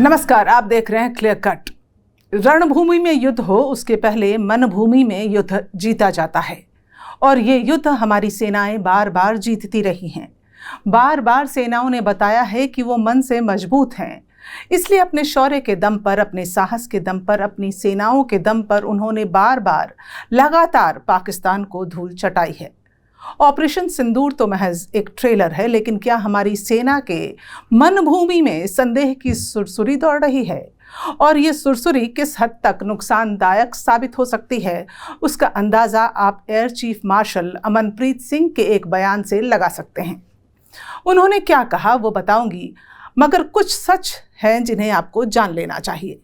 नमस्कार, आप देख रहे हैं क्लियर कट। रणभूमि में युद्ध हो उसके पहले मनभूमि में युद्ध जीता जाता है और ये युद्ध हमारी सेनाएं बार बार जीतती रही हैं। बार बार सेनाओं ने बताया है कि वो मन से मजबूत हैं, इसलिए अपने शौर्य के दम पर, अपने साहस के दम पर, अपनी सेनाओं के दम पर उन्होंने बार बार लगातार पाकिस्तान को धूल चटाई है। ऑपरेशन सिंदूर तो महज एक ट्रेलर है, लेकिन क्या हमारी सेना के मनभूमि में संदेह की सुरसुरी दौड़ रही है? और ये सुरसुरी किस हद तक नुकसानदायक साबित हो सकती है, उसका अंदाज़ा आप air chief marshal Amanpreet Singh के एक बयान से लगा सकते हैं। उन्होंने क्या कहा वो बताऊंगी, मगर कुछ सच हैं जिन्हें आपको जान लेना चाहिए।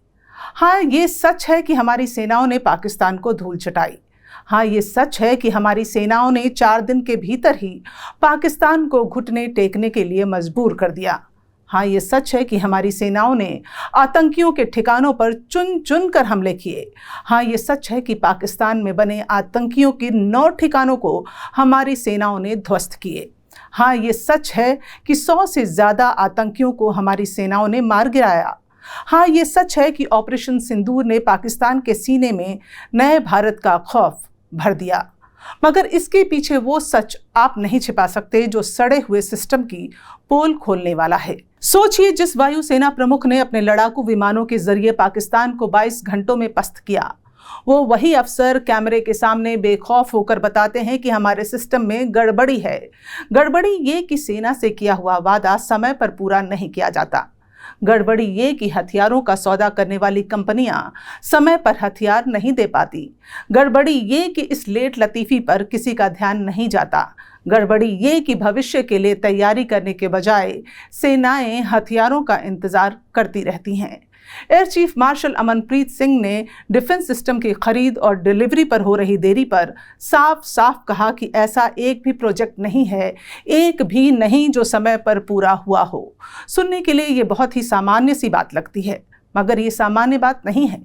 हाँ, ये सच है कि हमारी सेनाओं ने पाकिस्तान को धूल चटाई। हाँ, ये सच है कि हमारी सेनाओं ने 4 दिन के भीतर ही पाकिस्तान को घुटने टेकने के लिए मजबूर कर दिया। हाँ, ये सच है कि हमारी सेनाओं ने आतंकियों के ठिकानों पर चुन चुन कर हमले किए। हाँ, ये सच है कि पाकिस्तान में बने आतंकियों के 9 ठिकानों को हमारी सेनाओं ने ध्वस्त किए। हाँ, ये सच है कि 100 से ज़्यादा आतंकियों को हमारी सेनाओं ने मार गिराया। हाँ, ये सच है कि ऑपरेशन सिंदूर ने पाकिस्तान के सीने में नए भारत का खौफ भर दिया। मगर इसके पीछे वो सच आप नहीं छिपा सकते जो सड़े हुए सिस्टम की पोल खोलने वाला है। सोचिए, जिस वायुसेना प्रमुख ने अपने लड़ाकू विमानों के जरिए पाकिस्तान को 22 घंटों में पस्त किया, वो वही अफसर कैमरे के सामने बेखौफ होकर बताते हैं कि हमारे सिस्टम में गड़बड़ी है। गड़बड़ी ये कि सेना से किया हुआ वादा समय पर पूरा नहीं किया जाता। गड़बड़ी ये कि हथियारों का सौदा करने वाली कंपनियां समय पर हथियार नहीं दे पाती। गड़बड़ी ये कि इस लेट लतीफ़ी पर किसी का ध्यान नहीं जाता। गड़बड़ी ये कि भविष्य के लिए तैयारी करने के बजाय सेनाएं हथियारों का इंतजार करती रहती हैं। Air chief marshal Amanpreet Singh ने डिफेंस सिस्टम की खरीद और डिलीवरी पर हो रही देरी पर साफ साफ कहा कि ऐसा एक भी प्रोजेक्ट नहीं है, एक भी नहीं, जो समय पर पूरा हुआ हो। सुनने के लिए ये बहुत ही सामान्य सी बात लगती है, मगर ये सामान्य बात नहीं है।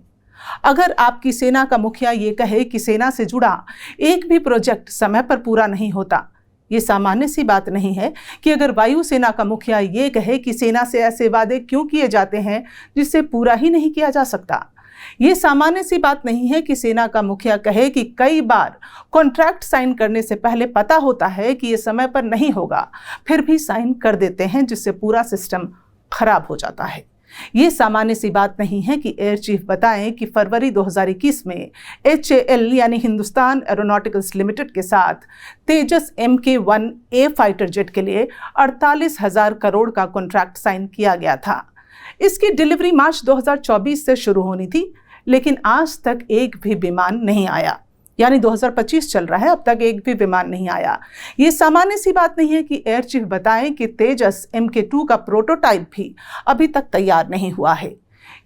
अगर आपकी सेना का मुखिया ये कहे कि सेना से जुड़ा एक भी प्रोजेक्ट समय पर पूरा नहीं होता, ये सामान्य सी बात नहीं है कि अगर वायुसेना का मुखिया ये कहे कि सेना से ऐसे वादे क्यों किए जाते हैं जिससे पूरा ही नहीं किया जा सकता। ये सामान्य सी बात नहीं है कि सेना का मुखिया कहे कि कई बार कॉन्ट्रैक्ट साइन करने से पहले पता होता है कि ये समय पर नहीं होगा, फिर भी साइन कर देते हैं, जिससे पूरा सिस्टम खराब हो जाता है। ये सामान्य सी बात नहीं है कि एयर चीफ बताएं कि फरवरी 2021 में HAL यानी हिंदुस्तान एरोनॉटिकल्स लिमिटेड के साथ तेजस MK-1A फाइटर जेट के लिए 48,000 करोड़ का कॉन्ट्रैक्ट साइन किया गया था। इसकी डिलीवरी मार्च 2024 से शुरू होनी थी, लेकिन आज तक एक भी विमान नहीं आया। यानी 2025 चल रहा है, अब तक एक भी विमान नहीं आया। ये सामान्य सी बात नहीं है कि एयर चीफ बताएं कि तेजस MK-2 का प्रोटोटाइप भी अभी तक तैयार नहीं हुआ है।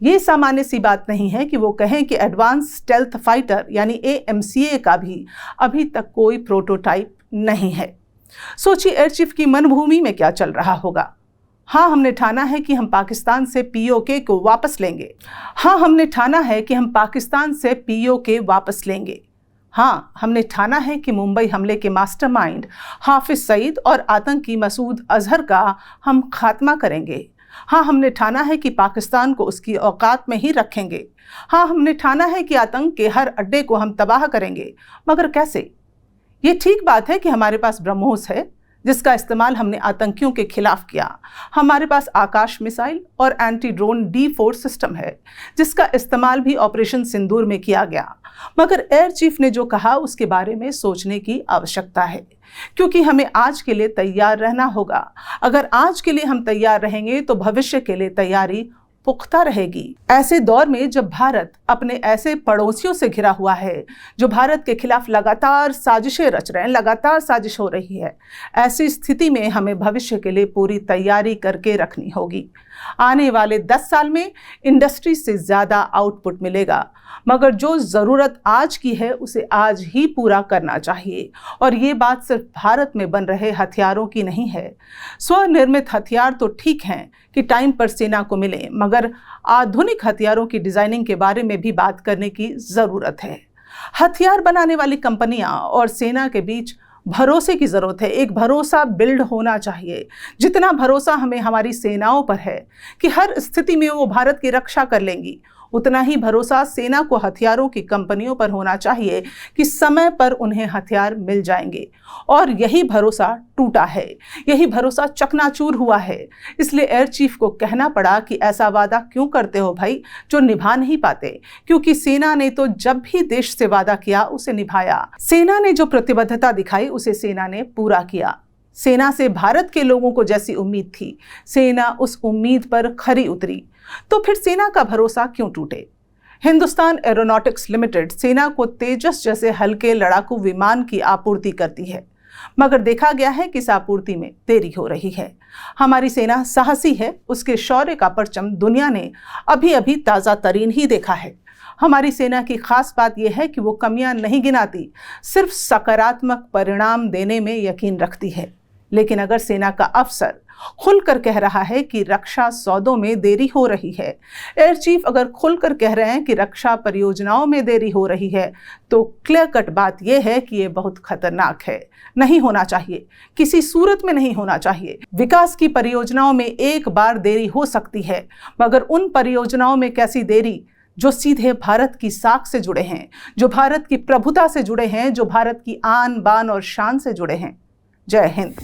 ये सामान्य सी बात नहीं है कि वो कहें कि एडवांस स्टेल्थ फाइटर यानी AMCA का भी अभी तक कोई प्रोटोटाइप नहीं है। सोचिए, एयर चीफ की मनभूमि में क्या चल रहा होगा। हाँ, हमने ठाना है कि हम पाकिस्तान से POK को वापस लेंगे। हाँ, हमने ठाना है कि हम पाकिस्तान से POK वापस लेंगे। हाँ, हमने ठाना है कि मुंबई हमले के मास्टरमाइंड हाफिज सईद और आतंकी मसूद अजहर का हम खात्मा करेंगे। हाँ, हमने ठाना है कि पाकिस्तान को उसकी औकात में ही रखेंगे। हाँ, हमने ठाना है कि आतंक के हर अड्डे को हम तबाह करेंगे। मगर कैसे? ये ठीक बात है कि हमारे पास ब्रह्मोस है, जिसका इस्तेमाल हमने आतंकियों के खिलाफ किया। हमारे पास आकाश मिसाइल और एंटी ड्रोन D4 सिस्टम है, जिसका इस्तेमाल भी ऑपरेशन सिंदूर में किया गया। मगर एयर चीफ ने जो कहा उसके बारे में सोचने की आवश्यकता है, क्योंकि हमें आज के लिए तैयार रहना होगा। अगर आज के लिए हम तैयार रहेंगे तो भविष्य के लिए तैयारी पुख्ता रहेगी। ऐसे दौर में जब भारत अपने ऐसे पड़ोसियों से घिरा हुआ है जो भारत के खिलाफ लगातार साजिशें रच रहे हैं, लगातार साजिश हो रही है, ऐसी स्थिति में हमें भविष्य के लिए पूरी तैयारी करके रखनी होगी। आने वाले 10 साल में इंडस्ट्री से ज़्यादा आउटपुट मिलेगा, मगर जो ज़रूरत आज की है उसे आज ही पूरा करना चाहिए। और ये बात सिर्फ भारत में बन रहे हथियारों की नहीं है। स्वनिर्मित हथियार तो ठीक हैं कि टाइम पर सेना को मिले, मगर आधुनिक हथियारों की डिज़ाइनिंग के बारे में भी बात करने की ज़रूरत है। हथियार बनाने वाली कंपनियां और सेना के बीच भरोसे की ज़रूरत है। एक भरोसा बिल्ड होना चाहिए। जितना भरोसा हमें हमारी सेनाओं पर है कि हर स्थिति में वो भारत की रक्षा कर लेंगी, उतना ही भरोसा सेना को हथियारों की कंपनियों पर होना चाहिए कि समय पर उन्हें हथियार मिल जाएंगे। और यही भरोसा टूटा है, यही भरोसा चकनाचूर हुआ है। इसलिए एयर चीफ को कहना पड़ा कि ऐसा वादा क्यों करते हो भाई जो निभा नहीं पाते, क्योंकि सेना ने तो जब भी देश से वादा किया उसे निभाया। सेना ने जो प्रतिबद्धता दिखाई उसे सेना ने पूरा किया। सेना से भारत के लोगों को जैसी उम्मीद थी, सेना उस उम्मीद पर खरी उतरी। तो फिर सेना का भरोसा क्यों टूटे? हिंदुस्तान एरोनॉटिक्स लिमिटेड सेना को तेजस जैसे हल्के लड़ाकू विमान की आपूर्ति करती है, मगर देखा गया है कि इस आपूर्ति में देरी हो रही है। हमारी सेना साहसी है, उसके शौर्य का परचम दुनिया ने अभी अभी ताज़ा तरीन ही देखा है। हमारी सेना की खास बात यह है कि वो कमियां नहीं गिनाती, सिर्फ सकारात्मक परिणाम देने में यकीन रखती है। लेकिन अगर सेना का अफसर खुलकर कह रहा है कि रक्षा सौदों में देरी हो रही है, एयर चीफ अगर खुलकर कह रहे हैं कि रक्षा परियोजनाओं में देरी हो रही है, तो क्लियर कट बात यह है कि यह बहुत खतरनाक है। नहीं होना चाहिए, किसी सूरत में नहीं होना चाहिए। विकास की परियोजनाओं में एक बार देरी हो सकती है, मगर उन परियोजनाओं में कैसी देरी जो सीधे भारत की साख से जुड़े हैं, जो भारत की प्रभुता से जुड़े हैं, जो भारत की आन बान और शान से जुड़े हैं। जय हिंद।